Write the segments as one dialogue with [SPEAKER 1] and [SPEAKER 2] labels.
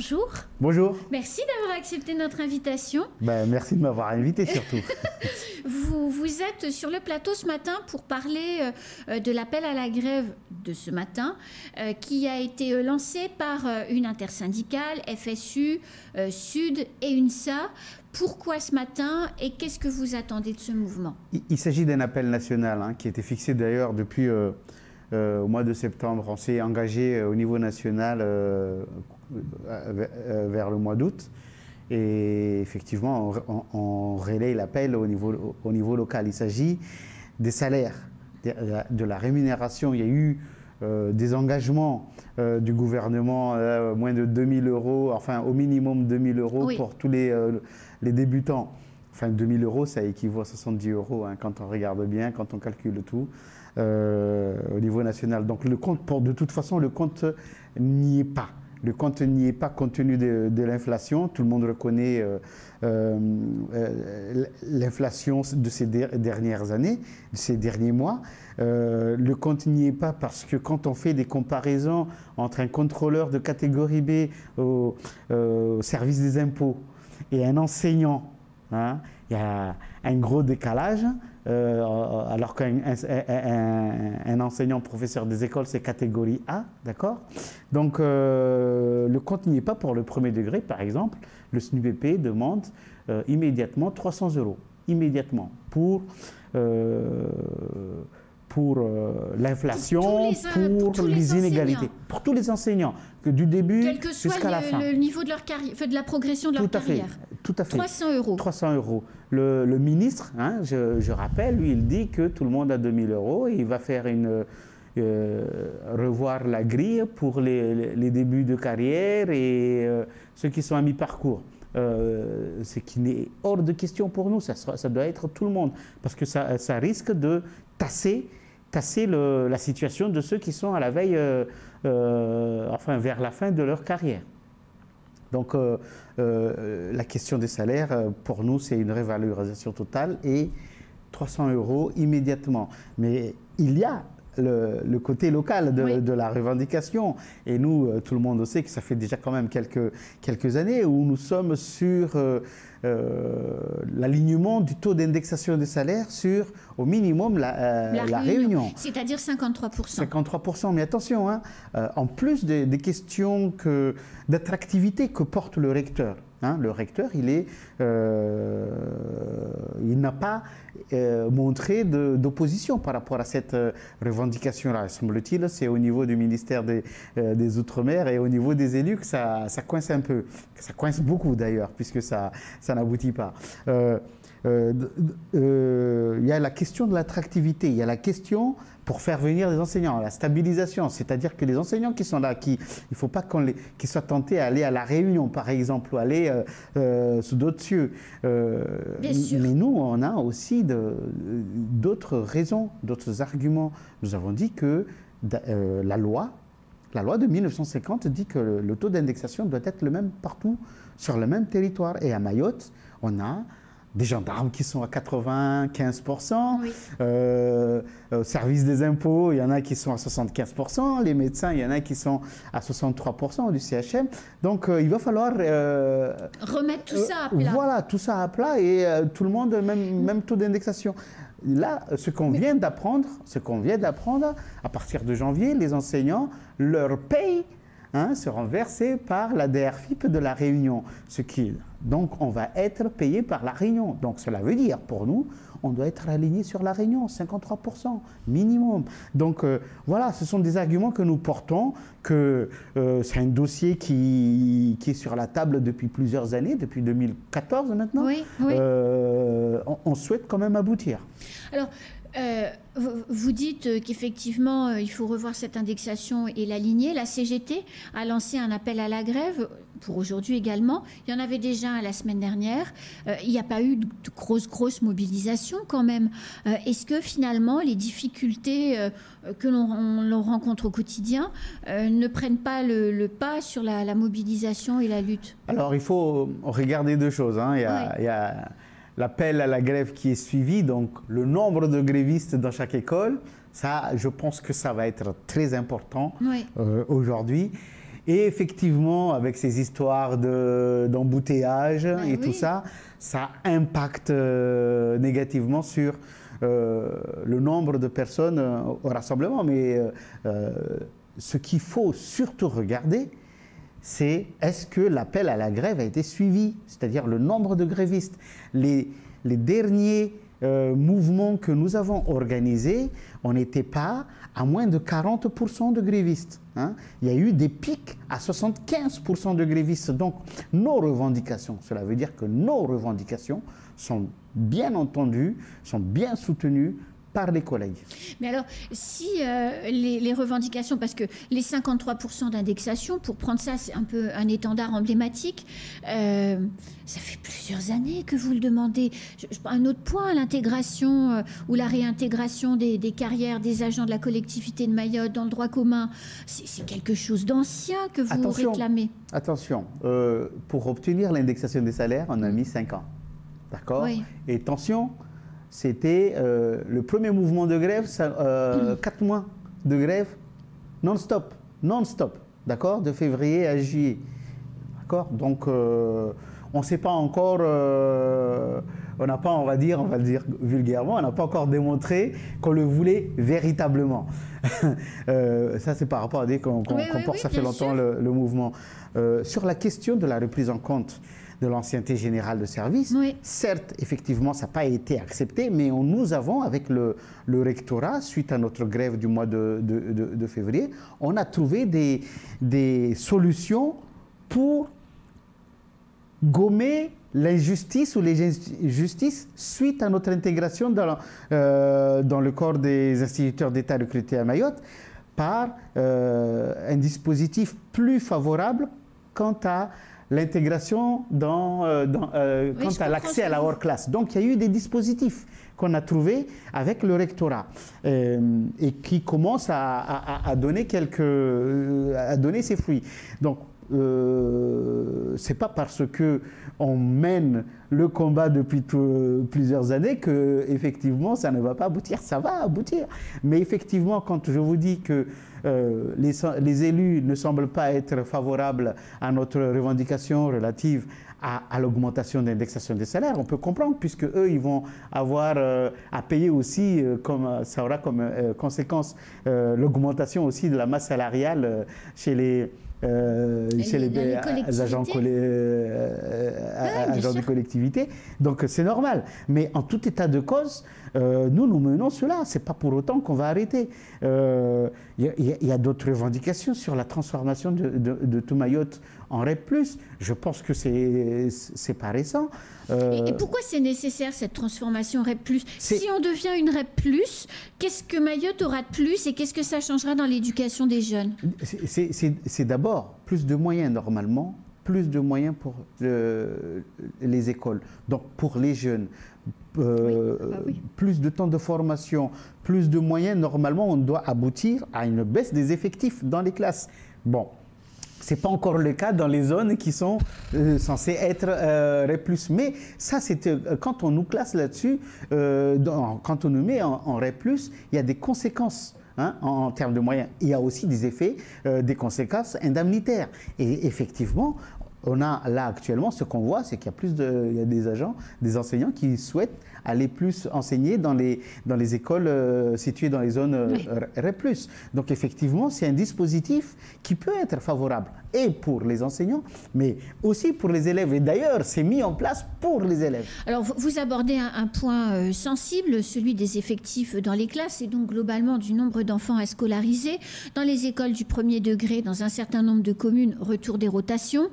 [SPEAKER 1] bonjour.
[SPEAKER 2] Bonjour.
[SPEAKER 1] Merci d'avoir accepté notre invitation.
[SPEAKER 2] Merci de m'avoir invité surtout.
[SPEAKER 1] Vous êtes sur le plateau ce matin pour parler de l'appel à la grève de ce matin qui a été lancé par une intersyndicale, FSU, Sud et UNSA. Pourquoi ce matin et qu'est-ce que vous attendez de ce mouvement?
[SPEAKER 2] Il s'agit d'un appel national qui a été fixé d'ailleurs depuis au mois de septembre. On s'est engagé au niveau national vers le mois d'août. Et effectivement, on relaie l'appel au niveau local. Il s'agit des salaires, de la rémunération. Il y a eu des engagements du gouvernement, moins de 2 000 €, enfin au minimum 2 000 € oui, pour tous les débutants. Enfin 2 000 €, ça équivaut à 70 € quand on regarde bien, quand on calcule tout au niveau national. Donc le compte, de toute façon, le compte n'y est pas. Le compte n'y est pas compte tenu de l'inflation. Tout le monde reconnaît l'inflation de ces dernières années, de ces derniers mois. Le compte n'y est pas parce que quand on fait des comparaisons entre un contrôleur de catégorie B au service des impôts et un enseignant, il y a un gros décalage. Alors qu'un enseignant professeur des écoles, c'est catégorie A, d'accord? Donc, le compte n'y est pas pour le premier degré, par exemple. Le SNUPP demande immédiatement 300 €, immédiatement, pour l'inflation, pour les inégalités, pour tous les enseignants, que du début jusqu'à la fin.
[SPEAKER 1] Quel que soit le niveau de leur carrière, de la progression de leur carrière.
[SPEAKER 2] Tout à fait.
[SPEAKER 1] 300 €.
[SPEAKER 2] 300 €. Le ministre, je rappelle, lui, il dit que tout le monde a 2 000 € et il va faire revoir la grille pour les débuts de carrière et ceux qui sont à mi-parcours. Ce qui n'est hors de question pour nous, ça doit être tout le monde, parce que ça risque de tasser la situation de ceux qui sont à la veille, enfin vers la fin de leur carrière. Donc la question des salaires, pour nous, c'est une révalorisation totale et 300 € immédiatement. Mais il y a le côté local de la revendication. Et nous, tout le monde sait que ça fait déjà quand même quelques années où nous sommes sur l'alignement du taux d'indexation des salaires sur, au minimum, la Réunion.
[SPEAKER 1] C'est-à-dire 53%.
[SPEAKER 2] 53%, mais attention, en plus des questions d'attractivité que porte le recteur. Le recteur, il n'a pas montré d'opposition par rapport à cette revendication-là. Semble-t-il, c'est au niveau du ministère des Outre-mer et au niveau des élus que ça coince un peu. Ça coince beaucoup d'ailleurs, puisque ça n'aboutit pas. Il y a la question de l'attractivité, il y a la question pour faire venir des enseignants, la stabilisation, c'est-à-dire que les enseignants qui sont là, il ne faut pas qu'ils soient tentés à aller à La Réunion, par exemple, ou aller sous d'autres cieux. Mais nous, on a aussi d'autres raisons, d'autres arguments. Nous avons dit que la loi de 1950 dit que le taux d'indexation doit être le même partout, sur le même territoire. Et à Mayotte, on a des gendarmes qui sont à 95%, oui. Au service des impôts, il y en a qui sont à 75%, les médecins, il y en a qui sont à 63% du CHM. Donc il va falloir
[SPEAKER 1] remettre tout ça à plat.
[SPEAKER 2] Voilà, tout ça à plat et tout le monde, même taux d'indexation. Là, ce qu'on vient d'apprendre, à partir de janvier, les enseignants, leur paye seront versés par la DRFIP de La Réunion. Donc, on va être payé par La Réunion. Donc, cela veut dire, pour nous, on doit être aligné sur La Réunion, 53% minimum. Donc, voilà, ce sont des arguments que nous portons, que c'est un dossier qui est sur la table depuis plusieurs années, depuis 2014 maintenant.
[SPEAKER 1] Oui.
[SPEAKER 2] On souhaite quand même aboutir.
[SPEAKER 1] Alors, vous dites qu'effectivement, il faut revoir cette indexation et l'aligner. La CGT a lancé un appel à la grève pour aujourd'hui également. Il y en avait déjà la semaine dernière. Il n'y a pas eu de grosse mobilisation quand même. Est-ce que finalement, les difficultés que l'on rencontre au quotidien ne prennent pas le pas sur la mobilisation et la lutte? Alors,
[SPEAKER 2] il faut regarder deux choses. Il y a l'appel à la grève qui est suivi, donc le nombre de grévistes dans chaque école, ça, je pense que ça va être très important aujourd'hui. Et effectivement, avec ces histoires d'embouteillage et tout ça, ça impacte négativement sur le nombre de personnes au rassemblement. Mais ce qu'il faut surtout regarder, c'est est-ce que l'appel à la grève a été suivi, c'est-à-dire le nombre de grévistes. Les derniers mouvements que nous avons organisés, on n'était pas à moins de 40% de grévistes. Hein. Il y a eu des pics à 75% de grévistes. Donc nos revendications, cela veut dire que nos revendications sont bien entendues, sont bien soutenues par les collègues.
[SPEAKER 1] Mais alors, si les revendications, parce que les 53% d'indexation, pour prendre ça, c'est un peu un étendard emblématique, ça fait plusieurs années que vous le demandez. Un autre point, l'intégration ou la réintégration des carrières des agents de la collectivité de Mayotte dans le droit commun, c'est quelque chose d'ancien que vous réclamez.
[SPEAKER 2] Attention, pour obtenir l'indexation des salaires, on a mis 5 ans. D'accord ?
[SPEAKER 1] Oui.
[SPEAKER 2] Et attention, c'était le premier mouvement de grève, 4 mois de grève non-stop, d'accord, de février à juillet, d'accord. Donc on ne sait pas encore, on n'a pas, on va le dire vulgairement, on n'a pas encore démontré qu'on le voulait véritablement. Ça c'est par rapport à qu'on porte, ça fait longtemps le mouvement. Sur la question de la reprise en compte de l'ancienneté générale de service. Oui. Certes, effectivement, ça n'a pas été accepté, mais nous avons, avec le rectorat, suite à notre grève du mois de février, on a trouvé des solutions pour gommer l'injustice ou les injustices suite à notre intégration dans le corps des instituteurs d'État recrutés à Mayotte par un dispositif plus favorable quant à l'intégration quant à l'accès à la hors classe. Donc il y a eu des dispositifs qu'on a trouvés avec le rectorat et qui commencent à donner ses fruits. Donc c'est pas parce que on mène le combat depuis plusieurs années que effectivement ça ne va pas aboutir. Ça va aboutir. Mais effectivement, quand je vous dis que les élus ne semblent pas être favorables à notre revendication relative à l'augmentation de l'indexation des salaires, on peut comprendre, puisque eux, ils vont avoir à payer aussi, ça aura comme conséquence l'augmentation aussi de la masse salariale chez les agents de collectivité. Donc c'est normal. Mais en tout état de cause, nous menons cela. Ce n'est pas pour autant qu'on va arrêter. Il y a d'autres revendications sur la transformation de tout Mayotte en REP+. Je pense que c'est pas récent.
[SPEAKER 1] Et pourquoi c'est nécessaire cette transformation REP+? Si on devient une REP+, qu'est-ce que Mayotte aura de plus et qu'est-ce que ça changera dans l'éducation des jeunes?
[SPEAKER 2] C'est d'abord plus de moyens normalement, plus de moyens pour les écoles, donc pour les jeunes. Plus de temps de formation, plus de moyens, normalement on doit aboutir à une baisse des effectifs dans les classes. Bon. Ce n'est pas encore le cas dans les zones qui sont censées être REP+. Mais ça, quand on nous classe là-dessus, quand on nous met en REP+, il y a des conséquences en termes de moyens. Il y a aussi des effets, des conséquences indemnitaires. Et effectivement, on a là actuellement, ce qu'on voit, c'est qu'il y a des agents, des enseignants qui souhaitent aller plus enseigner dans les écoles situées dans les zones REP+. Donc effectivement, c'est un dispositif qui peut être favorable et pour les enseignants, mais aussi pour les élèves. Et d'ailleurs, c'est mis en place pour les élèves.
[SPEAKER 1] Alors, vous abordez un point sensible, celui des effectifs dans les classes et donc globalement du nombre d'enfants à scolariser. Dans les écoles du premier degré, dans un certain nombre de communes, retour des rotations.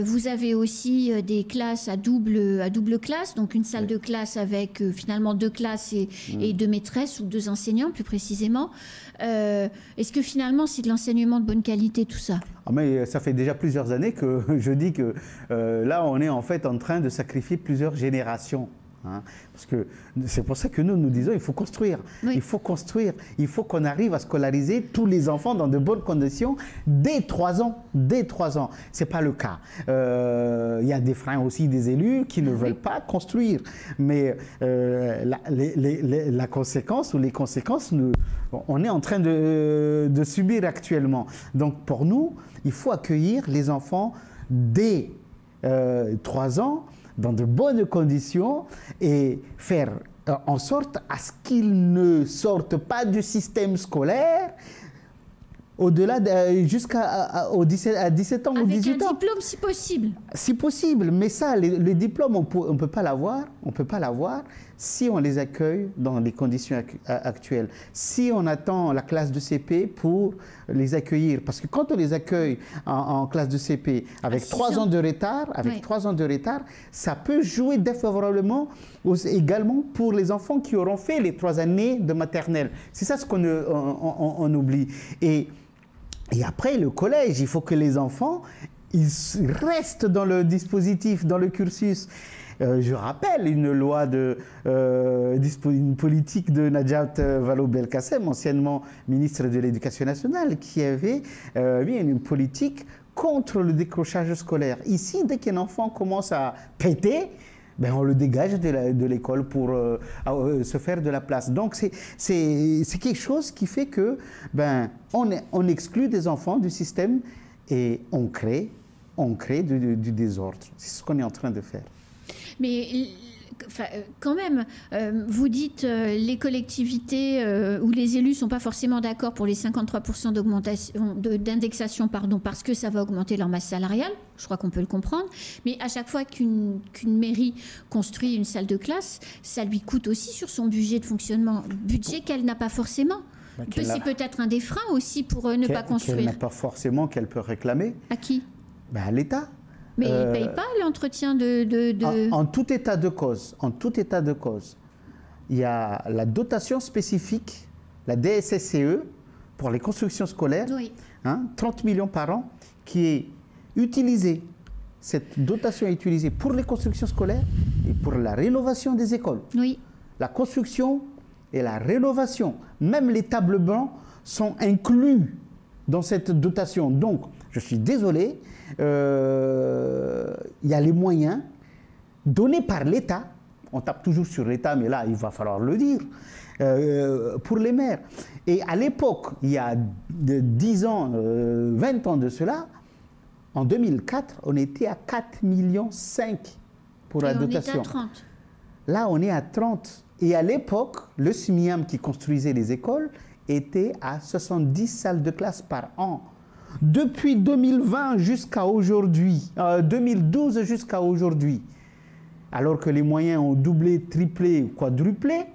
[SPEAKER 1] Vous avez aussi des classes à double classe, donc une salle de classe avec finalement 2 classes et 2 maîtresses ou 2 enseignants plus précisément. Est-ce que finalement c'est de l'enseignement de bonne qualité tout ça?
[SPEAKER 2] Mais ça fait déjà plusieurs années que je dis que là on est en fait en train de sacrifier plusieurs générations Hein, parce que c'est pour ça que nous disons il faut construire,
[SPEAKER 1] oui.
[SPEAKER 2] il faut construire, il faut qu'on arrive à scolariser tous les enfants dans de bonnes conditions dès 3 ans. Dès 3 ans, c'est pas le cas. Il y a des freins aussi des élus qui ne veulent pas construire, mais la conséquence ou les conséquences, on est en train de subir actuellement. Donc pour nous, il faut accueillir les enfants dès 3 ans dans de bonnes conditions et faire en sorte à ce qu'ils ne sortent pas du système scolaire au-delà jusqu'à 17 ans ou 18 ans.
[SPEAKER 1] Avec un diplôme si possible.
[SPEAKER 2] Si possible, mais ça, les diplômes, on ne peut pas l'avoir. On peut pas l'avoir si on les accueille dans les conditions actuelles. Si on attend la classe de CP pour les accueillir. Parce que quand on les accueille en classe de CP avec 3 ans de retard,
[SPEAKER 1] oui.
[SPEAKER 2] 3 ans de retard, ça peut jouer défavorablement également pour les enfants qui auront fait les 3 années de maternelle. C'est ça ce qu'on oublie. Et après, le collège, il faut que les enfants ils restent dans le dispositif, dans le cursus. Je rappelle une loi une politique de Najat Vallaud-Belkacem, anciennement ministre de l'Éducation nationale, qui avait mis une politique contre le décrochage scolaire. Ici, dès qu'un enfant commence à péter, ben on le dégage de l'école pour se faire de la place. Donc c'est quelque chose qui fait que on exclut des enfants du système et on crée du désordre. C'est ce qu'on est en train de faire.
[SPEAKER 1] Mais quand même, vous dites les collectivités ou les élus ne sont pas forcément d'accord pour les 53% d'indexation parce que ça va augmenter leur masse salariale. Je crois qu'on peut le comprendre. Mais à chaque fois qu'une mairie construit une salle de classe, ça lui coûte aussi sur son budget de fonctionnement. Budget qu'elle n'a pas forcément. C'est peut-être un des freins aussi pour ne pas construire.
[SPEAKER 2] Qu'elle n'a pas forcément, qu'elle peut réclamer.
[SPEAKER 1] À qui?
[SPEAKER 2] À l'État.
[SPEAKER 1] Mais il ne paye pas l'entretien de...
[SPEAKER 2] En tout état de cause, il y a la dotation spécifique, la DSSCE, pour les constructions scolaires, 30 millions par an, qui est utilisée. Cette dotation est utilisée pour les constructions scolaires et pour la rénovation des écoles.
[SPEAKER 1] Oui.
[SPEAKER 2] La construction et la rénovation, même les tables blancs, sont inclus dans cette dotation. Donc, je suis désolé, il y a les moyens donnés par l'État, on tape toujours sur l'État, mais là, il va falloir le dire, pour les maires. Et à l'époque, il y a 10 ans, 20 ans de cela, en 2004, on était à 4,5 millions pour la dotation.
[SPEAKER 1] On était à 30.
[SPEAKER 2] Là, on est à 30. Et à l'époque, le SMIAM qui construisait les écoles était à 70 salles de classe par an. Depuis 2020 jusqu'à aujourd'hui, 2012 jusqu'à aujourd'hui, alors que les moyens ont doublé, triplé ou quadruplé,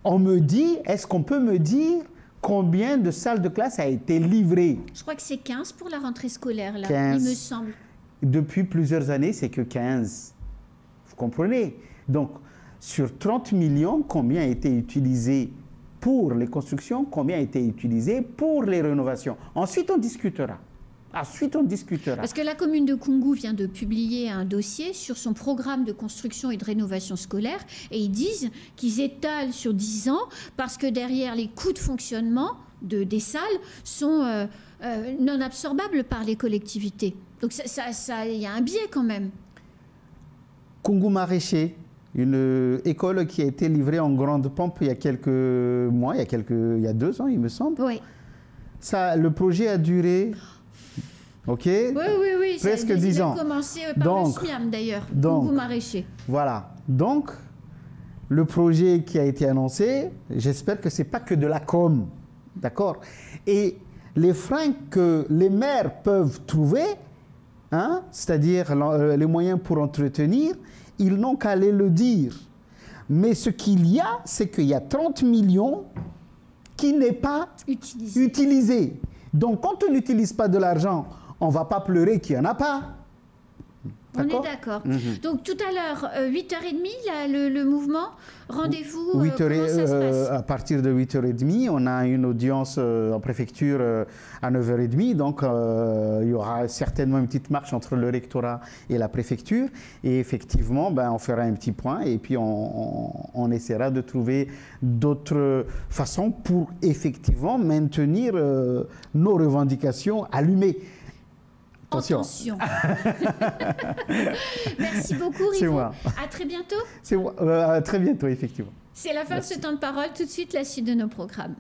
[SPEAKER 2] on me dit, est-ce qu'on peut me dire combien de salles de classe a été livrées?
[SPEAKER 1] Je crois que c'est 15 pour la rentrée scolaire, là,
[SPEAKER 2] 15.
[SPEAKER 1] il me semble.
[SPEAKER 2] Depuis plusieurs années, c'est que 15. Vous comprenez? Donc, sur 30 millions, combien a été utilisé pour les constructions, combien a été utilisé pour les rénovations. Ensuite, on discutera. Parce
[SPEAKER 1] que la commune de Koungou vient de publier un dossier sur son programme de construction et de rénovation scolaire et ils disent qu'ils étalent sur 10 ans parce que derrière les coûts de fonctionnement des salles sont non absorbables par les collectivités. Donc il y a un biais quand même.
[SPEAKER 2] Koungou Maraîcher, une école qui a été livrée en grande pompe il y a quelques mois, il y a 2 ans, il me semble.
[SPEAKER 1] Oui.
[SPEAKER 2] Le projet a duré,
[SPEAKER 1] oui,
[SPEAKER 2] presque 10 ans.
[SPEAKER 1] Ça a commencé par le SMIAM d'ailleurs, Koungou Maraîcher.
[SPEAKER 2] Voilà. Donc, le projet qui a été annoncé, j'espère que ce n'est pas que de la com. D'accord? Et les freins que les maires peuvent trouver, c'est-à-dire les moyens pour entretenir, ils n'ont qu'à aller le dire. Mais ce qu'il y a, c'est qu'il y a 30 millions qui n'est pas utilisé. Donc, quand on n'utilise pas de l'argent, on ne va pas pleurer qu'il n'y en a pas.
[SPEAKER 1] On est d'accord. Donc tout à l'heure, 8h30, le mouvement, rendez-vous, comment ça se passe?
[SPEAKER 2] À partir de 8h30, on a une audience en préfecture à 9h30, donc il y aura certainement une petite marche entre le rectorat et la préfecture, et effectivement, on fera un petit point, et puis on essaiera de trouver d'autres façons pour effectivement maintenir nos revendications allumées.
[SPEAKER 1] Attention. Merci beaucoup, Rivaux.
[SPEAKER 2] C'est moi.
[SPEAKER 1] À très bientôt.
[SPEAKER 2] C'est moi. À très bientôt, effectivement.
[SPEAKER 1] C'est la fin de ce temps de parole. Tout de suite, la suite de nos programmes.